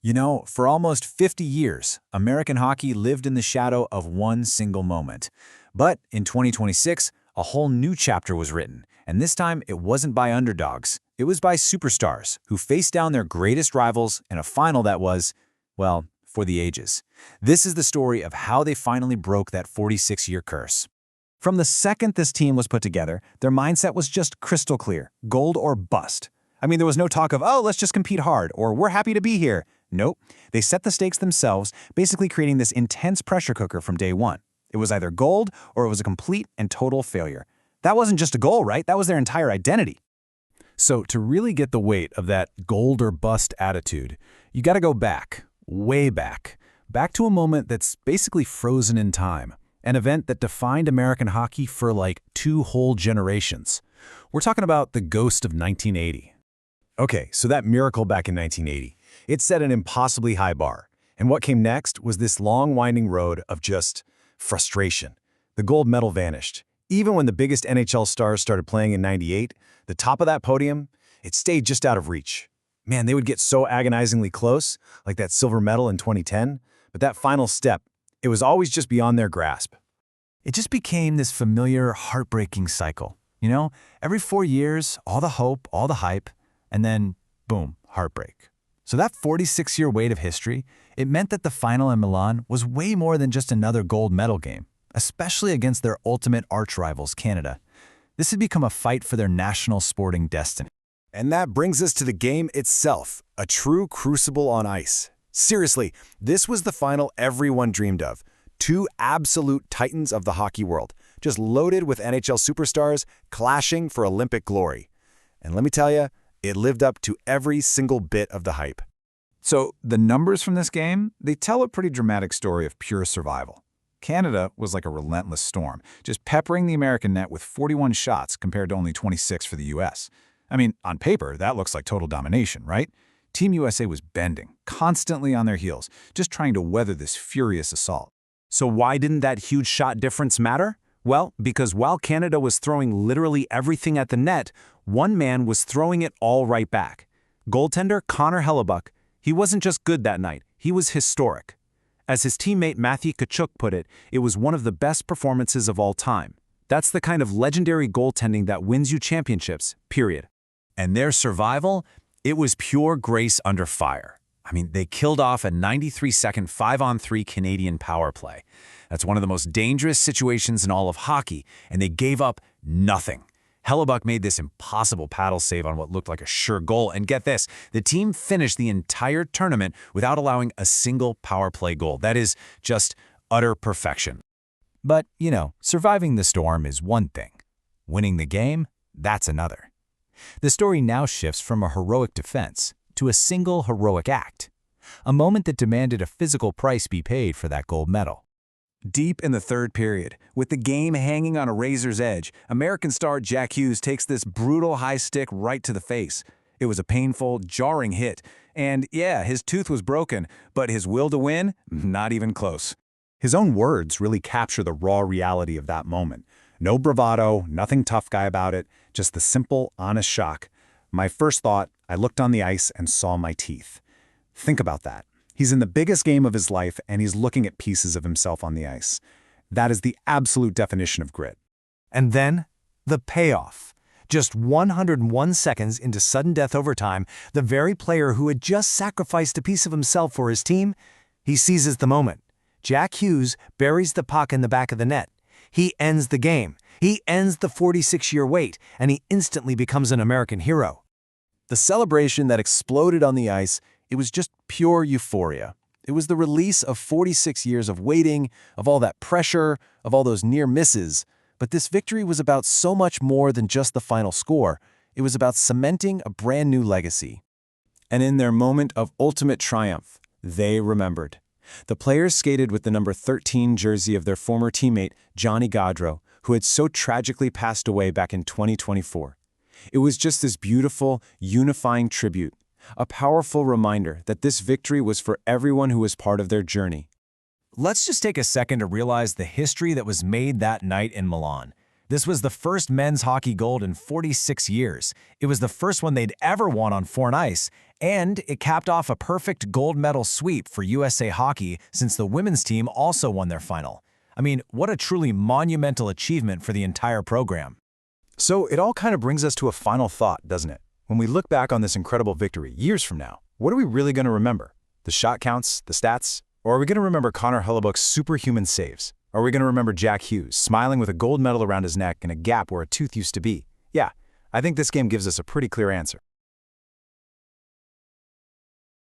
You know, for almost 50 years, American hockey lived in the shadow of one single moment. But in 2026, a whole new chapter was written, and this time it wasn't by underdogs. It was by superstars who faced down their greatest rivals in a final that was, well, for the ages. This is the story of how they finally broke that 46-year curse. From the second this team was put together, their mindset was just crystal clear, gold or bust. I mean, there was no talk of, oh, let's just compete hard, or we're happy to be here. Nope. They set the stakes themselves, basically creating this intense pressure cooker from day one. It was either gold or it was a complete and total failure. That wasn't just a goal, right? That was their entire identity. So to really get the weight of that gold or bust attitude, you got to go back, way back to a moment that's basically frozen in time, an event that defined American hockey for like 2 whole generations. We're talking about the ghost of 1980. Okay, so that miracle back in 1980, it set an impossibly high bar. And what came next was this long, winding road of just frustration. The gold medal vanished. Even when the biggest NHL stars started playing in '98, the top of that podium, it stayed just out of reach. Man, they would get so agonizingly close, like that silver medal in 2010, but that final step, it was always just beyond their grasp. It just became this familiar, heartbreaking cycle. You know, every 4 years, all the hope, all the hype, and then, boom, heartbreak. So that 46-year wait of history, it meant that the final in Milan was way more than just another gold medal game, especially against their ultimate arch-rivals, Canada. This had become a fight for their national sporting destiny. And that brings us to the game itself, a true crucible on ice. Seriously, this was the final everyone dreamed of. 2 absolute titans of the hockey world, just loaded with NHL superstars clashing for Olympic glory. And let me tell you, it lived up to every single bit of the hype. So the numbers from this game, they tell a pretty dramatic story of pure survival. Canada was like a relentless storm, just peppering the American net with 41 shots compared to only 26 for the U.S. I mean, on paper, that looks like total domination, right? Team USA was bending, constantly on their heels, just trying to weather this furious assault. So why didn't that huge shot difference matter? Well, because while Canada was throwing literally everything at the net, one man was throwing it all right back. Goaltender Connor Hellebuyck, he wasn't just good that night, he was historic. As his teammate Matthew Tkachuk put it, it was one of the best performances of all time. That's the kind of legendary goaltending that wins you championships, period. And their survival, it was pure grace under fire. I mean, they killed off a 93-second 5-on-3 Canadian power play. That's one of the most dangerous situations in all of hockey, and they gave up nothing. Hellebuyck made this impossible paddle save on what looked like a sure goal, and get this, the team finished the entire tournament without allowing a single power play goal. That is just utter perfection. But, you know, surviving the storm is one thing. Winning the game, that's another. The story now shifts from a heroic defense to a single heroic act, a moment that demanded a physical price be paid for that gold medal. Deep in the third period, with the game hanging on a razor's edge, American star Jack Hughes takes this brutal high stick right to the face. It was a painful, jarring hit, and yeah, his tooth was broken, but his will to win, not even close. His own words really capture the raw reality of that moment. No bravado, nothing tough guy about it, just the simple, honest shock. My first thought, I looked on the ice and saw my teeth. Think about that. He's in the biggest game of his life, and he's looking at pieces of himself on the ice. That is the absolute definition of grit. And then, the payoff. Just 101 seconds into sudden death overtime, the very player who had just sacrificed a piece of himself for his team, he seizes the moment. Jack Hughes buries the puck in the back of the net. He ends the game. He ends the 46-year wait, and he instantly becomes an American hero. The celebration that exploded on the ice, it was just pure euphoria. It was the release of 46 years of waiting, of all that pressure, of all those near misses. But this victory was about so much more than just the final score. It was about cementing a brand new legacy. And in their moment of ultimate triumph, they remembered. The players skated with the number 13 jersey of their former teammate, Johnny Gaudreau, who had so tragically passed away back in 2024. It was just this beautiful, unifying tribute, a powerful reminder that this victory was for everyone who was part of their journey. Let's just take a second to realize the history that was made that night in Milan. This was the first men's hockey gold in 46 years. It was the first one they'd ever won on foreign ice, and it capped off a perfect gold medal sweep for USA Hockey since the women's team also won their final. I mean, what a truly monumental achievement for the entire program. So it all kind of brings us to a final thought, doesn't it? When we look back on this incredible victory years from now, what are we really going to remember? The shot counts, the stats? Or are we going to remember Connor Hellebuyck's superhuman saves? Or are we going to remember Jack Hughes smiling with a gold medal around his neck and a gap where a tooth used to be? Yeah, I think this game gives us a pretty clear answer.